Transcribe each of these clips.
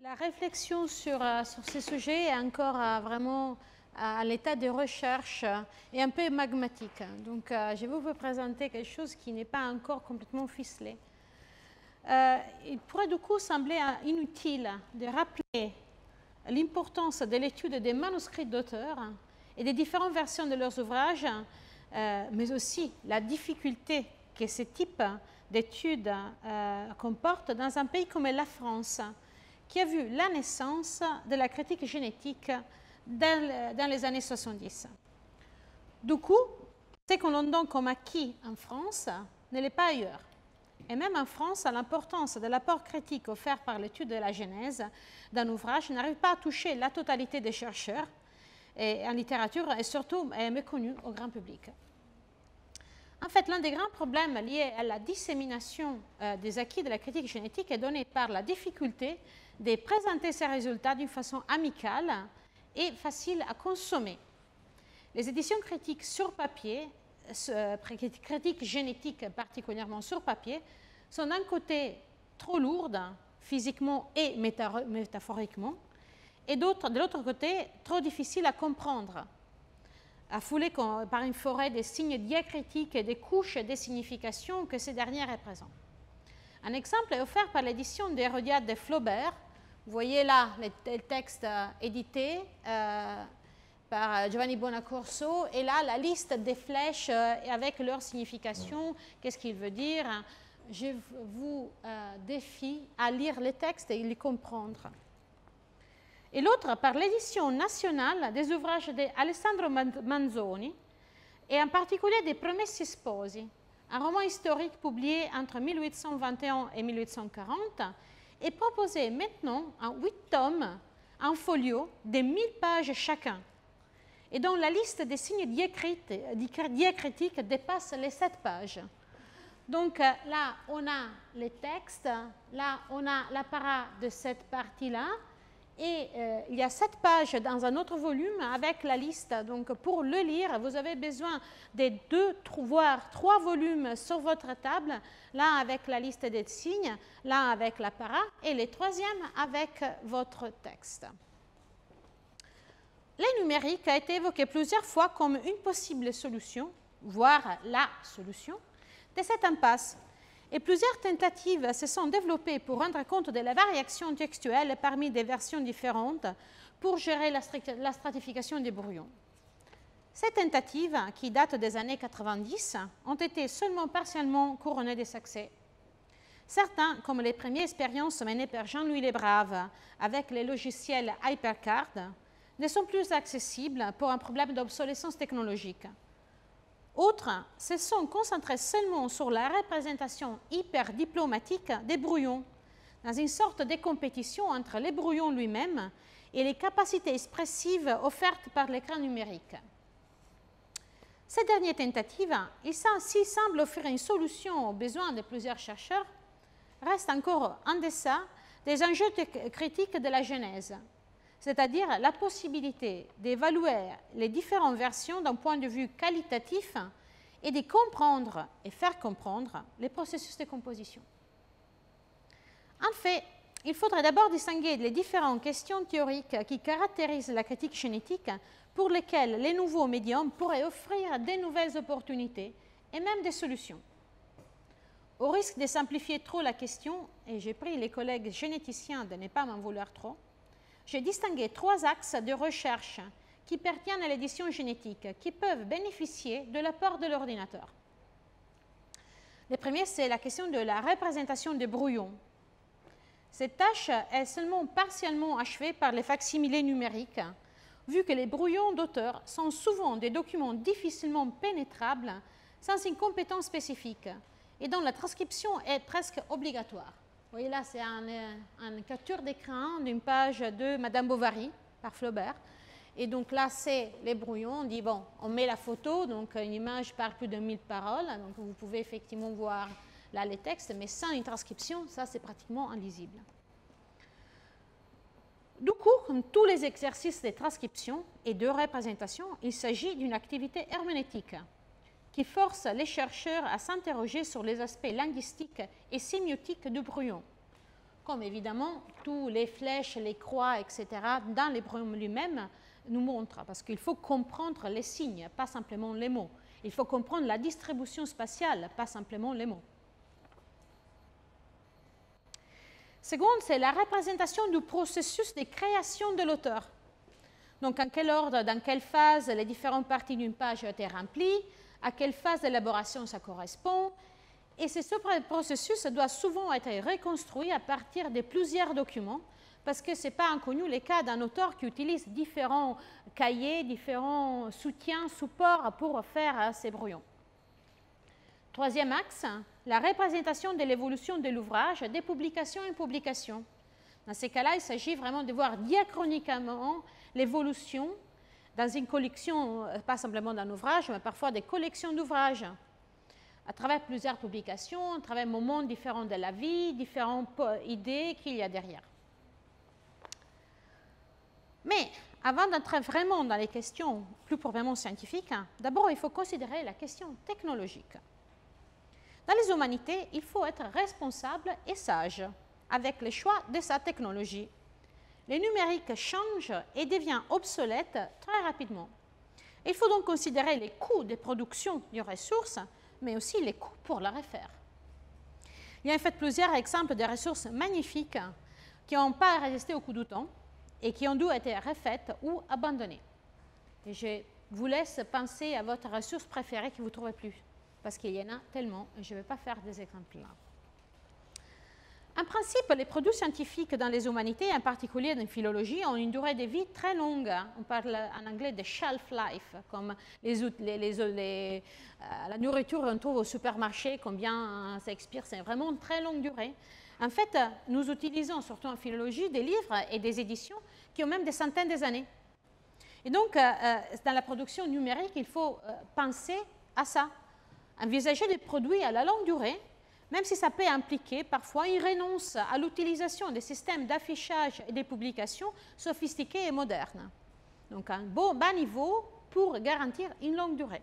La réflexion sur ces sujets est encore vraiment à l'état de recherche et un peu magmatique. Donc, je vais vous présenter quelque chose qui n'est pas encore complètement ficelé. Il pourrait du coup sembler inutile de rappeler l'importance de l'étude des manuscrits d'auteurs et des différentes versions de leurs ouvrages, mais aussi la difficulté que ce type d'études comporte dans un pays comme la France, qui a vu la naissance de la critique génétique dans les années 70. Du coup, ce que l'on donne comme acquis en France ne l'est pas ailleurs. Et même en France, l'importance de l'apport critique offert par l'étude de la Genèse d'un ouvrage n'arrive pas à toucher la totalité des chercheurs et en littérature et surtout est méconnue au grand public. En fait, l'un des grands problèmes liés à la dissémination des acquis de la critique génétique est donné par la difficulté de présenter ces résultats d'une façon amicale et facile à consommer. Les éditions critiques sur papier, critiques génétiques particulièrement sur papier, sont d'un côté trop lourdes, physiquement et métaphoriquement, et de l'autre côté, trop difficiles à comprendre, affoulées par une forêt de signes diacritiques et des couches de signification que ces dernières représentent. Un exemple est offert par l'édition d'Hérodiade de Flaubert. Vous voyez là le texte édité par Giovanni Bonaccorso, et là la liste des flèches avec leur signification, qu'est-ce qu'il veut dire. Je vous défie à lire les textes et les comprendre. Et l'autre par l'édition nationale des ouvrages d'Alessandro Manzoni, et en particulier des Promessi Sposi, un roman historique publié entre 1821 et 1840, est proposé maintenant en 8 tomes, en folio, de 1000 pages chacun, et dont la liste des signes diacritiques dépasse les 7 pages. Donc là, on a les textes, là, on a l'apparat de cette partie-là, et il y a 7 pages dans un autre volume avec la liste. Donc pour le lire, vous avez besoin de 2, voire 3 volumes sur votre table, l'un avec la liste des signes, l'un avec l'apparat, et le troisième avec votre texte. Le numérique a été évoqué plusieurs fois comme une possible solution, voire la solution, de cette impasse. Et plusieurs tentatives se sont développées pour rendre compte de la variation textuelle parmi des versions différentes pour gérer la stratification des brouillons. Ces tentatives, qui datent des années 90, ont été seulement partiellement couronnées de succès. Certains, comme les premières expériences menées par Jean-Louis Lebrave avec les logiciels HyperCard, ne sont plus accessibles pour un problème d'obsolescence technologique. Autres se sont concentrés seulement sur la représentation hyper diplomatique des brouillons, dans une sorte de compétition entre les brouillons lui-même et les capacités expressives offertes par l'écran numérique. Ces dernières tentatives, s'ils semblent offrir une solution aux besoins de plusieurs chercheurs, restent encore en deçà des enjeux critiques de la Genèse, c'est-à-dire la possibilité d'évaluer les différentes versions d'un point de vue qualitatif et de comprendre et faire comprendre les processus de composition. En fait, il faudrait d'abord distinguer les différentes questions théoriques qui caractérisent la critique génétique pour lesquelles les nouveaux médiums pourraient offrir de nouvelles opportunités et même des solutions. Au risque de simplifier trop la question, et j'ai pris les collègues généticiens de ne pas m'en vouloir trop, j'ai distingué 3 axes de recherche qui pertiennent à l'édition génétique, qui peuvent bénéficier de l'apport de l'ordinateur. Le premier, c'est la question de la représentation des brouillons. Cette tâche est seulement partiellement achevée par les facsimilés numériques, vu que les brouillons d'auteur sont souvent des documents difficilement pénétrables sans une compétence spécifique, et dont la transcription est presque obligatoire. Vous voyez là, c'est une capture d'écran d'une page de Madame Bovary par Flaubert. Et donc là, c'est les brouillons. On dit, bon, on met la photo, donc une image par plus de 1000 paroles. Donc vous pouvez effectivement voir là les textes, mais sans une transcription, ça c'est pratiquement illisible. Du coup, comme tous les exercices de transcription et de représentation, il s'agit d'une activité herméneutique qui force les chercheurs à s'interroger sur les aspects linguistiques et sémiotiques du brouillon, comme évidemment tous les flèches, les croix, etc., dans les brouillons lui-même nous montrent, parce qu'il faut comprendre les signes, pas simplement les mots. Il faut comprendre la distribution spatiale, pas simplement les mots. Seconde, c'est la représentation du processus de création de l'auteur. Donc, en quel ordre, dans quelle phase les différentes parties d'une page ont été remplies, à quelle phase d'élaboration ça correspond. Et ce processus doit souvent être reconstruit à partir de plusieurs documents, parce que ce n'est pas inconnu le cas d'un auteur qui utilise différents cahiers, différents soutiens, supports pour faire ses brouillons. Troisième axe, la représentation de l'évolution de l'ouvrage de publication en publication. Dans ces cas-là, il s'agit vraiment de voir diachroniquement l'évolution dans une collection, pas simplement d'un ouvrage, mais parfois des collections d'ouvrages, à travers plusieurs publications, à travers moments différents de la vie, différentes idées qu'il y a derrière. Mais avant d'entrer vraiment dans les questions plus proprement scientifiques, d'abord il faut considérer la question technologique. Dans les humanités, il faut être responsable et sage avec le choix de sa technologie. Le numérique change et devient obsolète très rapidement. Il faut donc considérer les coûts de production d'une ressource, mais aussi les coûts pour la refaire. Il y a en fait plusieurs exemples de ressources magnifiques qui n'ont pas résisté au coup du temps et qui ont dû être refaites ou abandonnées. Et je vous laisse penser à votre ressource préférée que vous ne trouvez plus, parce qu'il y en a tellement, et je ne vais pas faire des exemples là. En principe, les produits scientifiques dans les humanités, en particulier dans la philologie, ont une durée de vie très longue. On parle en anglais de shelf life, comme la nourriture qu'on trouve au supermarché, combien ça expire, c'est vraiment une très longue durée. En fait, nous utilisons, surtout en philologie, des livres et des éditions qui ont même des centaines d'années. Et donc, dans la production numérique, il faut penser à ça, envisager des produits à la longue durée, même si ça peut impliquer parfois une renonce à l'utilisation des systèmes d'affichage et de publications sophistiqués et modernes. Donc un bas niveau pour garantir une longue durée.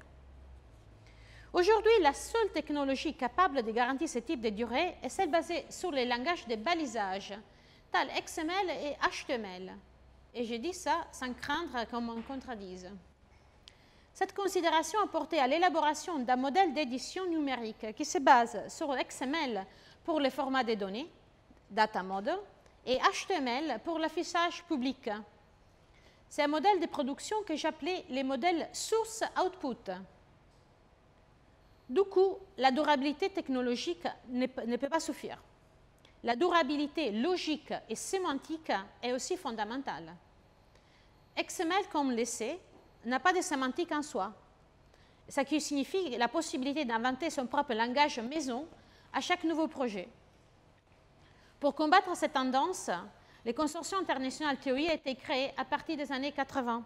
Aujourd'hui, la seule technologie capable de garantir ce type de durée est celle basée sur les langages de balisage, tels XML et HTML. Et je dis ça sans craindre qu'on me contredise. Cette considération a porté à l'élaboration d'un modèle d'édition numérique qui se base sur XML pour le format des données, data model, et HTML pour l'affichage public. C'est un modèle de production que j'appelais les modèles source-output. Du coup, la durabilité technologique ne peut pas suffire. La durabilité logique et sémantique est aussi fondamentale. XML, comme on le sait, n'a pas de sémantique en soi, ce qui signifie la possibilité d'inventer son propre langage maison à chaque nouveau projet. Pour combattre cette tendance, le consortium international TOI a été créé à partir des années 80.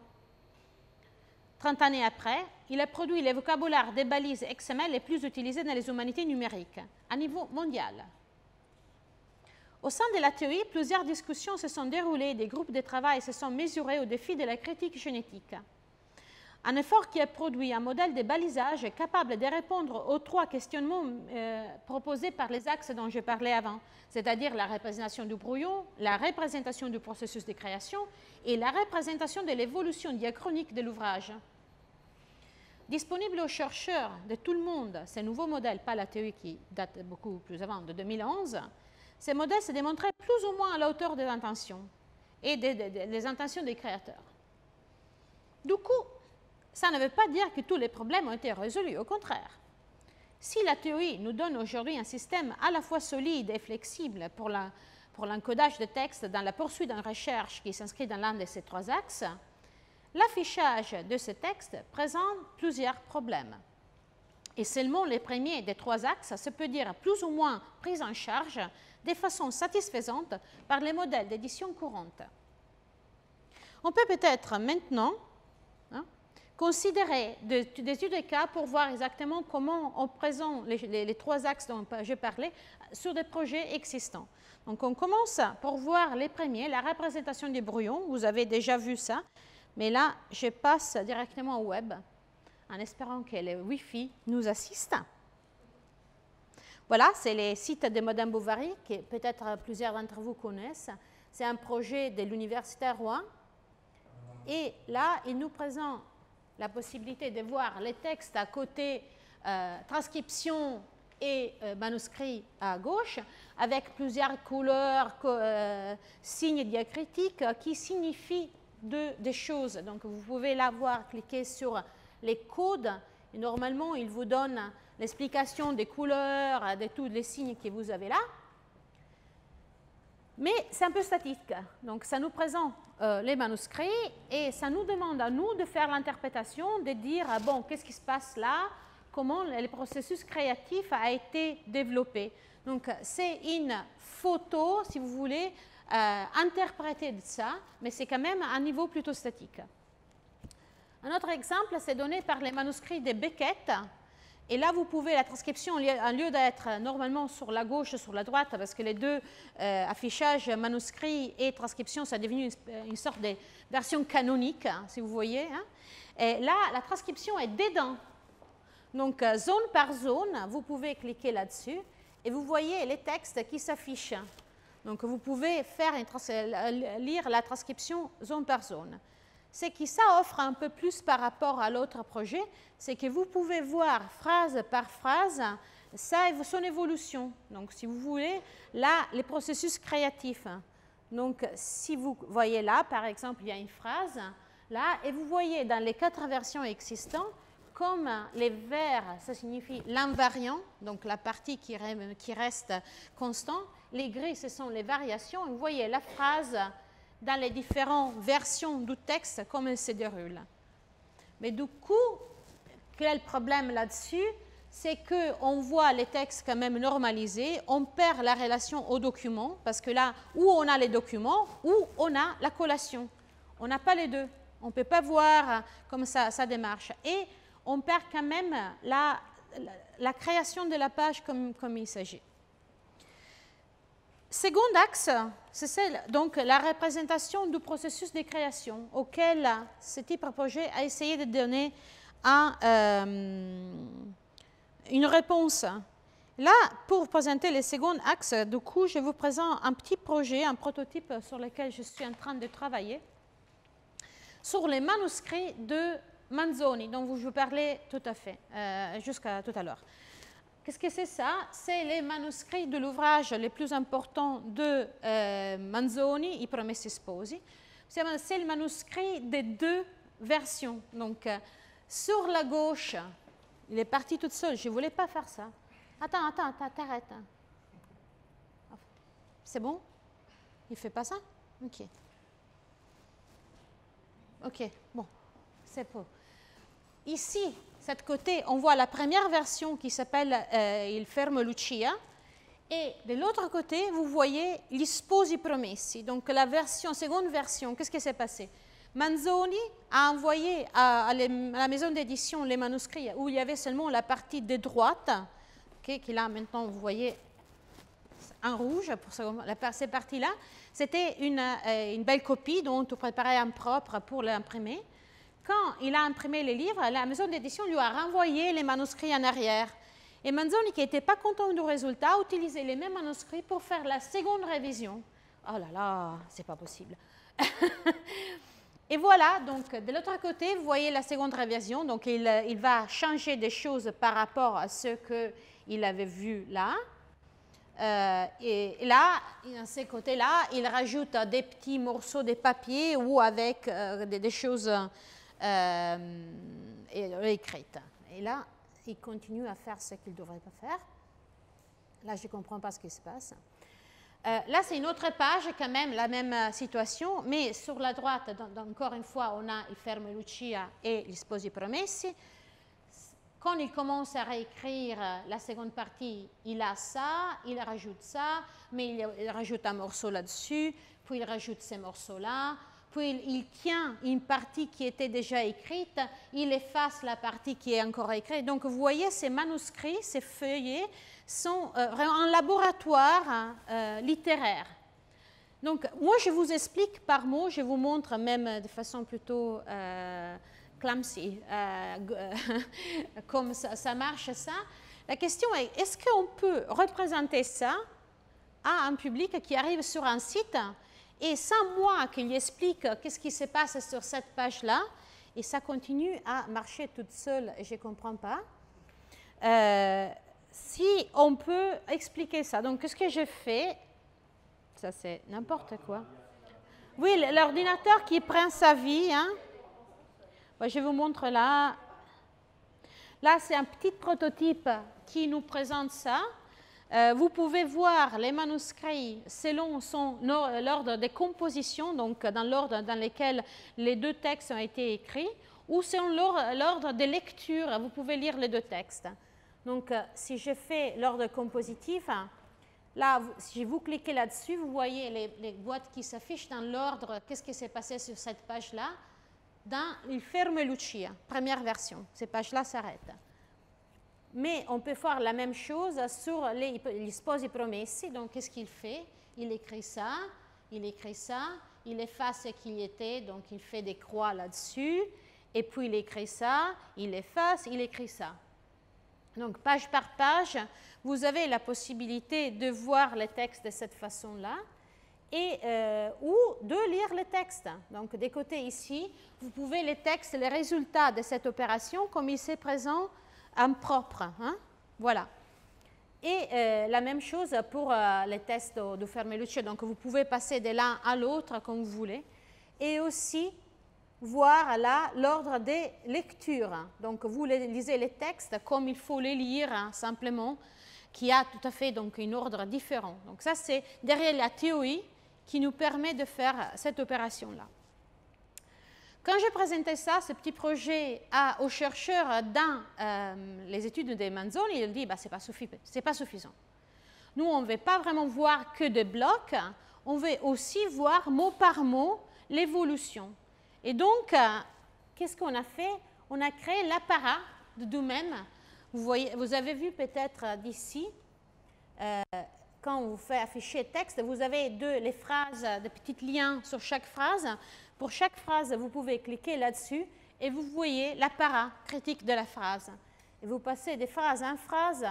30 années après, il a produit le vocabulaire des balises XML les plus utilisés dans les humanités numériques, à niveau mondial. Au sein de la TOI, plusieurs discussions se sont déroulées, des groupes de travail se sont mesurés au défi de la critique génétique. Un effort qui a produit un modèle de balisage capable de répondre aux trois questionnements proposés par les axes dont je parlais avant, c'est-à-dire la représentation du brouillon, la représentation du processus de création et la représentation de l'évolution diachronique de l'ouvrage. Disponible aux chercheurs de tout le monde, ce nouveau modèle, pas la TOI qui date beaucoup plus avant, de 2011, ces modèles se démontraient plus ou moins à la hauteur des intentions et des intentions des créateurs. Du coup, ça ne veut pas dire que tous les problèmes ont été résolus, au contraire. Si la TOI nous donne aujourd'hui un système à la fois solide et flexible pour l'encodage de texte dans la poursuite d'une recherche qui s'inscrit dans l'un de ces trois axes, l'affichage de ce texte présente plusieurs problèmes. Et seulement les premiers des trois axes se peut dire plus ou moins pris en charge de façon satisfaisante par les modèles d'édition courante. On peut peut-être maintenant considérer des études de cas pour voir exactement comment on présente les trois axes dont je parlais sur des projets existants. Donc on commence pour voir les premiers, la représentation des brouillons, vous avez déjà vu ça, mais là je passe directement au web en espérant que le Wi-Fi nous assiste. voilà, c'est les sites de Madame Bovary, que peut-être plusieurs d'entre vous connaissent. C'est un projet de l'Université Rouen. Et là, il nous présente la possibilité de voir les textes à côté, transcription et manuscrit à gauche, avec plusieurs couleurs, signes diacritiques qui signifient des choses. Donc, vous pouvez là voir, cliquer sur les codes. Et normalement, il vous donne l'explication des couleurs, de tous les signes que vous avez là. Mais c'est un peu statique. Donc, ça nous présente les manuscrits et ça nous demande à nous de faire l'interprétation, de dire, bon, qu'est-ce qui se passe là, comment le processus créatif a été développé. Donc, c'est une photo, si vous voulez, interprétée de ça, mais c'est quand même à un niveau plutôt statique. Un autre exemple, c'est donné par les manuscrits de Beckett. Et là, vous pouvez, la transcription, au lieu d'être normalement sur la gauche et sur la droite, parce que les deux affichages, manuscrit et transcription, ça est devenu une sorte de version canonique, hein, si vous voyez. Hein. Et là, la transcription est dedans. Donc, zone par zone, vous pouvez cliquer là-dessus et vous voyez les textes qui s'affichent. Donc, vous pouvez faire lire la transcription zone par zone. Ce qui ça offre un peu plus par rapport à l'autre projet, c'est que vous pouvez voir phrase par phrase son évolution. Donc, si vous voulez, là, les processus créatifs. Donc, si vous voyez là, par exemple, il y a une phrase, là, et vous voyez dans les 4 versions existantes, comme les verts, ça signifie l'invariant, donc la partie qui reste constante, les gris, ce sont les variations, et vous voyez la phrase dans les différentes versions du texte, comme elle se déroule. Mais du coup, quel est le problème là-dessus? C'est qu'on voit les textes quand même normalisés, on perd la relation au document, parce que là, où on a les documents, où on a la collation. On n'a pas les deux. On ne peut pas voir comme ça démarche. Et on perd quand même la création de la page comme il s'agit. Second axe, c'est donc la représentation du processus de création auquel ce type de projet a essayé de donner une réponse. Là, pour présenter le second axe, du coup, je vous présente un petit projet, un prototype sur lequel je suis en train de travailler, sur les manuscrits de Manzoni, dont je vous parlais tout à fait, jusqu'à tout à l'heure. Qu'est-ce que c'est ça? C'est les manuscrits de l'ouvrage les plus importants de Manzoni, I Promessi Sposi. C'est le manuscrit des 2 versions. Donc, sur la gauche, il est parti tout seul. Je ne voulais pas faire ça. Attends, t'arrêtes. C'est bon? Il ne fait pas ça? OK. OK, bon, c'est beau. Ici, cet côté, on voit la première version qui s'appelle Il Fermo Lucia. Et de l'autre côté, vous voyez Gli Sposi Promessi. Donc, la seconde version, qu'est-ce qui s'est passé? Manzoni a envoyé à la maison d'édition les manuscrits où il y avait seulement la partie de droite, qui là, maintenant, vous voyez en rouge, pour ces parties-là. C'était une belle copie dont on préparait un propre pour l'imprimer. Quand il a imprimé les livres, la maison d'édition lui a renvoyé les manuscrits en arrière. Et Manzoni, qui n'était pas content du résultat, a utilisé les mêmes manuscrits pour faire la seconde révision. Oh là là, c'est pas possible. Et voilà, donc de l'autre côté, vous voyez la seconde révision. Donc il va changer des choses par rapport à ce qu'il avait vu là. Et là, à ces côtés-là, il rajoute des petits morceaux de papier ou avec des choses écrites. Et là, il continue à faire ce qu'il ne devrait pas faire. Là, je ne comprends pas ce qui se passe. Là, c'est une autre page, quand même, la même situation, mais sur la droite, encore une fois, on a Il Fermo Lucia et Gli Sposi Promessi. Quand il commence à réécrire la seconde partie, il a ça, il rajoute ça, mais il rajoute un morceau là-dessus, puis il rajoute ces morceaux-là, puis il tient une partie qui était déjà écrite, il efface la partie qui est encore écrite. Donc, vous voyez, ces manuscrits, ces feuillets, sont vraiment un laboratoire littéraire. Donc, moi, je vous explique par mots, je vous montre même de façon plutôt clumsy, comme ça marche ça. La question est, est-ce qu'on peut représenter ça à un public qui arrive sur un site et sans moi qui lui explique qu'est-ce qui se passe sur cette page-là, et ça continue à marcher toute seule et je ne comprends pas, si on peut expliquer ça. Donc, ce que je fais, ça c'est n'importe quoi. Oui, l'ordinateur qui prend sa vie, hein. Je vous montre là. Là, c'est un petit prototype qui nous présente ça. Vous pouvez voir les manuscrits selon l'ordre des compositions, donc dans l'ordre dans lequel les deux textes ont été écrits, ou selon l'ordre des lectures. Vous pouvez lire les deux textes. Donc, si je fais l'ordre compositif, là, si vous cliquez là-dessus, vous voyez les boîtes qui s'affichent dans l'ordre. Qu'est-ce qui s'est passé sur cette page-là? Dans Il Fermo Lucia, première version. Ces pages-là s'arrêtent. Mais on peut faire la même chose sur les sposi promessi. Donc, qu'est-ce qu'il fait? Il écrit ça, il efface ce qu'il était, donc il fait des croix là-dessus, et puis il écrit ça, il efface, il écrit ça. Donc, page par page, vous avez la possibilité de voir les textes de cette façon-là, ou de lire les textes. Donc, des côtés ici, vous pouvez les textes, les résultats de cette opération, comme il s'est présent en propre. Hein? Voilà. Et la même chose pour les tests de Fermo Lucia. Donc, vous pouvez passer de l'un à l'autre comme vous voulez. Et aussi voir là l'ordre des lectures. Donc, vous lisez les textes comme il faut les lire, hein, simplement, qui a tout à fait donc, un ordre différent. Donc, ça, c'est derrière la théorie qui nous permet de faire cette opération-là. Quand j'ai présenté ça, ce petit projet aux chercheurs dans les études de Manzoni, ils ont dit c'est pas suffisant. Nous, on ne veut pas vraiment voir que des blocs, on veut aussi voir mot par mot l'évolution. Et donc, qu'est-ce qu'on a fait? On a créé l'apparat de nous-mêmes. Vous avez vu peut-être d'ici, quand on vous fait afficher texte, vous avez les phrases, des petits liens sur chaque phrase. Pour chaque phrase, vous pouvez cliquer là-dessus et vous voyez l'apparat critique de la phrase. Et vous passez de phrase en phrase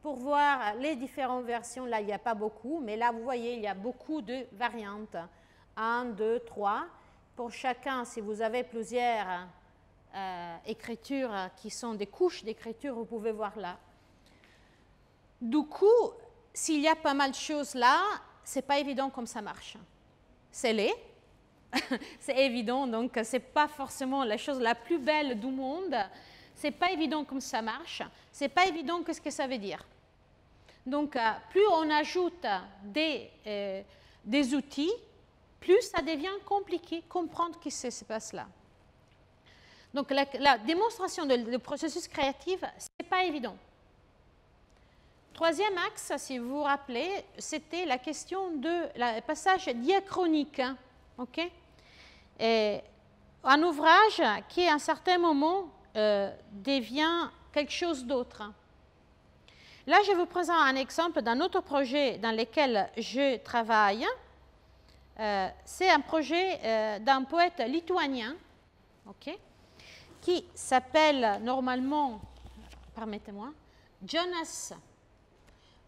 pour voir les différentes versions. Là, il n'y a pas beaucoup, mais là, vous voyez, il y a beaucoup de variantes. 1, 2, 3. Pour chacun, si vous avez plusieurs écritures qui sont des couches d'écriture, vous pouvez voir là. Du coup, s'il y a pas mal de choses là, ce n'est pas évident comme ça marche. C'est laid. C'est évident, donc ce n'est pas forcément la chose la plus belle du monde. Ce n'est pas évident comme ça marche. Ce n'est pas évident qu'est-ce que ça veut dire. Donc, plus on ajoute des outils, plus ça devient compliqué de comprendre ce qui se passe là. Donc, la démonstration du processus créatif, ce n'est pas évident. Troisième axe, si vous vous rappelez, c'était la question du passage diachronique. Okay? Et un ouvrage qui, à un certain moment, devient quelque chose d'autre. Là, je vous présente un exemple d'un autre projet dans lequel je travaille. C'est un projet d'un poète lituanien, okay, qui s'appelle normalement, permettez-moi, Jonas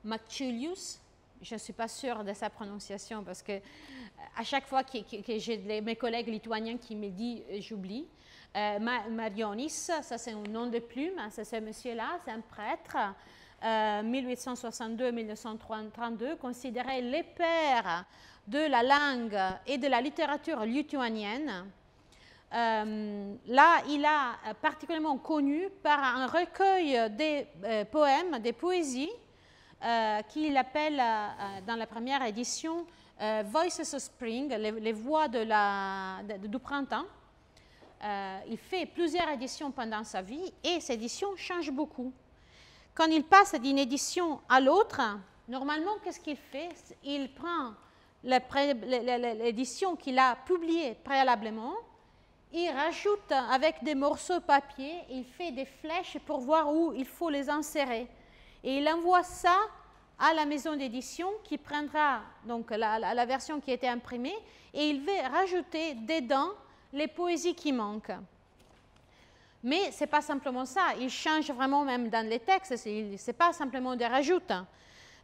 Mačiulius. Je ne suis pas sûre de sa prononciation parce que à chaque fois que j'ai mes collègues lituaniens qui me disent, j'oublie. Marionis, ça c'est un nom de plume, c'est ce monsieur-là, c'est un prêtre, 1862-1932, considéré le père de la langue et de la littérature lituanienne. Là, il a particulièrement connu par un recueil de poèmes, des poésies, qu'il appelle dans la première édition Voices of Spring, les voix du printemps. Il fait plusieurs éditions pendant sa vie et ces éditions changent beaucoup. Quand il passe d'une édition à l'autre, normalement, qu'est-ce qu'il fait? Il prend l'édition qu'il a publiée préalablement, il rajoute avec des morceaux de papier, il fait des flèches pour voir où il faut les insérer. Et il envoie ça à la maison d'édition qui prendra donc la version qui a été imprimée et il va rajouter dedans les poésies qui manquent. Mais ce n'est pas simplement ça, il change vraiment même dans les textes, ce n'est pas simplement des rajouts.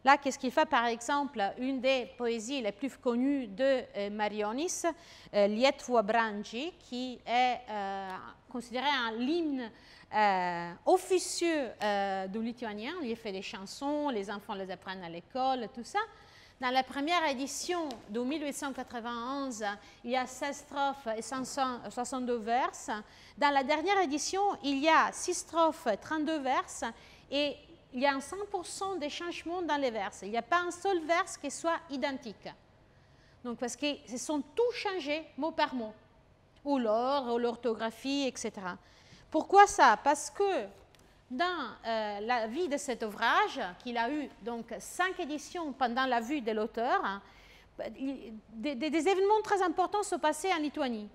Là, qu'est-ce qu'il fait par exemple? Une des poésies les plus connues de Marionis, Liet Vuobrangi, qui est considéré l'hymne officieux du lituanien. Il fait des chansons, les enfants les apprennent à l'école, tout ça. Dans la première édition de 1891, il y a 16 strophes et 562 vers. Dans la dernière édition, il y a 6 strophes, 32 vers et il y a 100% de changements dans les vers. Il n'y a pas un seul vers qui soit identique. Donc, parce qu'ils sont tous changés mot par mot, ou l'ordre, ou l'orthographie, etc. Pourquoi ça? Parce que dans la vie de cet ouvrage, qu'il a eu donc 5 éditions pendant la vie de l'auteur, des événements très importants sont passés en Lituanie.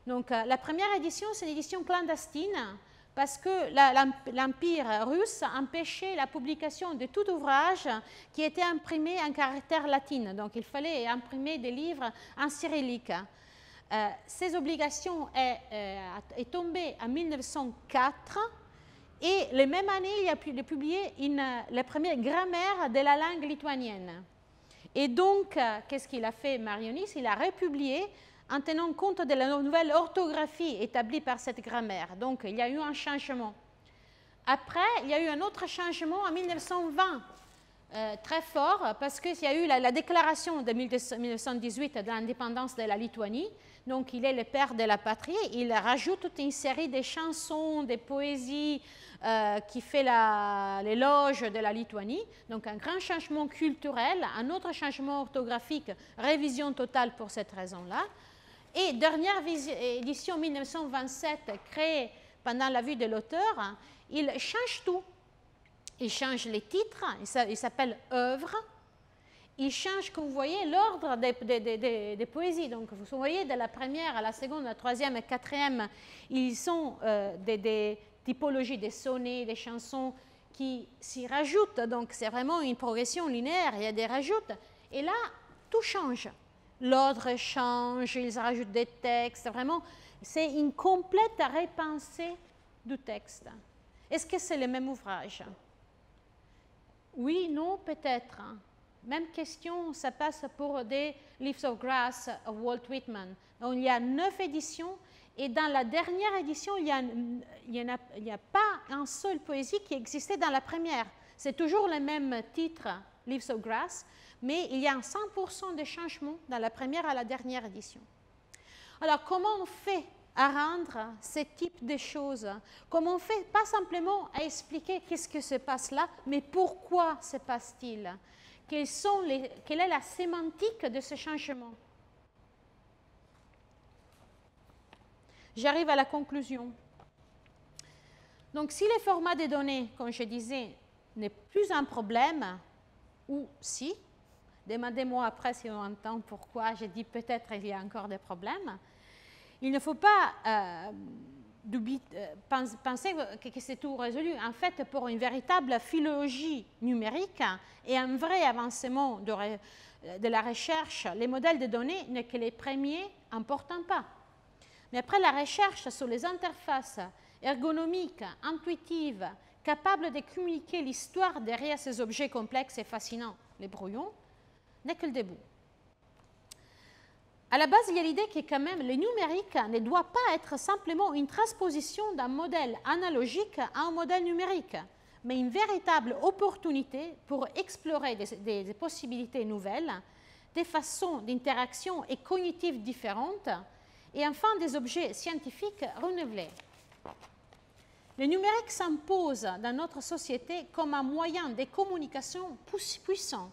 Donc, la première édition, c'est une édition clandestine, parce que l'Empire russe empêchait la publication de tout ouvrage qui était imprimé en caractère latin. Donc, il fallait imprimer des livres en cyrillique. Ces obligations sont tombées en 1904 et la même année, il a publié la première grammaire de la langue lituanienne. Et donc, qu'est-ce qu'il a fait, Marionis? Il a republié en tenant compte de la nouvelle orthographie établie par cette grammaire. Donc, il y a eu un changement. Après, il y a eu un autre changement en 1920, très fort, parce qu'il y a eu la déclaration de 1918 de l'indépendance de la Lituanie. Donc, il est le père de la patrie. Il rajoute toute une série de chansons, de poésies qui fait l'éloge de la Lituanie. Donc, un grand changement culturel, un autre changement orthographique, révision totale pour cette raison-là. Et dernière édition 1927, créée pendant la vie de l'auteur, il change tout. Il change les titres, il s'appelle œuvre. Il change, comme vous voyez, l'ordre des poésies. Donc, vous voyez, de la première à la seconde, à la troisième et quatrième, ils sont des typologies, des sonnets, des chansons qui s'y rajoutent. Donc, c'est vraiment une progression linéaire, il y a des rajoutes. Et là, tout change. L'ordre change, ils rajoutent des textes. Vraiment, c'est une complète repensée du texte. Est-ce que c'est le même ouvrage? Oui, non, peut-être. Même question, ça passe pour des Leaves of Grass of Walt Whitman. Donc, il y a 9 éditions et dans la dernière édition, il n'y a pas un seul poésie qui existait dans la première. C'est toujours le même titre, Leaves of Grass, mais il y a un 100% de changement dans la première à la dernière édition. Alors, comment on fait à rendre ce type de choses? Comment on fait, pas simplement à expliquer qu'est-ce que se passe là, mais pourquoi se passe-t-il? Quelle est la sémantique de ce changement? J'arrive à la conclusion. Donc, si le format des données, comme je disais, n'est plus un problème, ou si, demandez-moi après si on entend pourquoi je dis peut-être qu'il y a encore des problèmes, il ne faut pas penser que c'est tout résolu. En fait, pour une véritable philologie numérique et un vrai avancement de la recherche, les modèles de données n'est que les premiers importants pas. Mais après la recherche sur les interfaces ergonomiques, intuitives, capables de communiquer l'histoire derrière ces objets complexes et fascinants, les brouillons, n'est que le début. À la base, il y a l'idée que quand même le numérique ne doit pas être simplement une transposition d'un modèle analogique à un modèle numérique, mais une véritable opportunité pour explorer des possibilités nouvelles, des façons d'interaction et cognitives différentes, et enfin des objets scientifiques renouvelés. Le numérique s'impose dans notre société comme un moyen de communication puissant.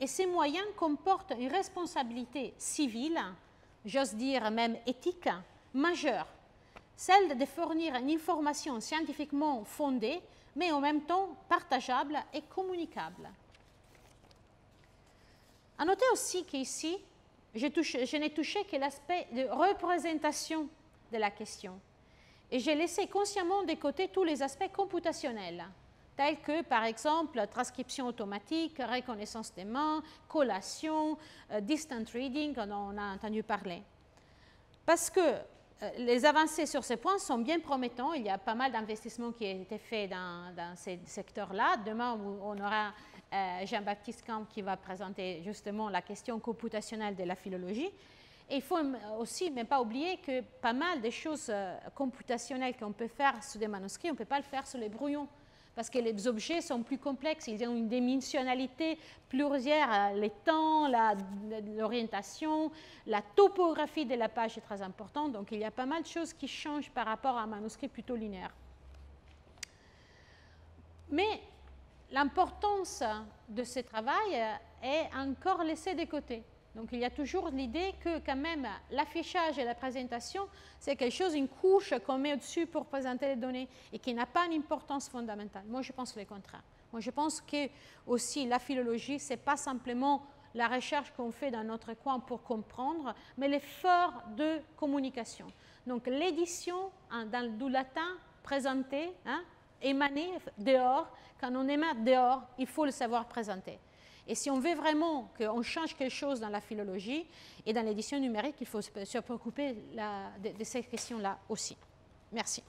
Et ces moyens comportent une responsabilité civile, j'ose dire même éthique, majeure, celle de fournir une information scientifiquement fondée, mais en même temps partageable et communicable. À noter aussi qu'ici, je n'ai touché que l'aspect de représentation de la question, et j'ai laissé consciemment de côté tous les aspects computationnels, tels que, par exemple, transcription automatique, reconnaissance des mains, collation, distant reading, dont on a entendu parler. Parce que les avancées sur ces points sont bien promettants. Il y a pas mal d'investissements qui ont été faits dans ces secteurs-là. Demain, on aura Jean-Baptiste Camp qui va présenter justement la question computationnelle de la philologie. Et il faut aussi ne pas oublier que pas mal de choses computationnelles qu'on peut faire sur des manuscrits, on ne peut pas le faire sur les brouillons. Parce que les objets sont plus complexes, ils ont une dimensionnalité plurielle, les temps, l'orientation, la topographie de la page est très importante, donc il y a pas mal de choses qui changent par rapport à un manuscrit plutôt linéaire. Mais l'importance de ce travail est encore laissée de côté. Donc il y a toujours l'idée que quand même l'affichage et la présentation, c'est quelque chose, une couche qu'on met au-dessus pour présenter les données et qui n'a pas une importance fondamentale. Moi, je pense le contraire. Moi, je pense que aussi la philologie, ce n'est pas simplement la recherche qu'on fait dans notre coin pour comprendre, mais l'effort de communication. Donc l'édition du latin présenté, émaner dehors, quand on émane dehors, il faut le savoir présenter. Et si on veut vraiment qu'on change quelque chose dans la philologie et dans l'édition numérique, il faut se préoccuper de ces questions-là aussi. Merci.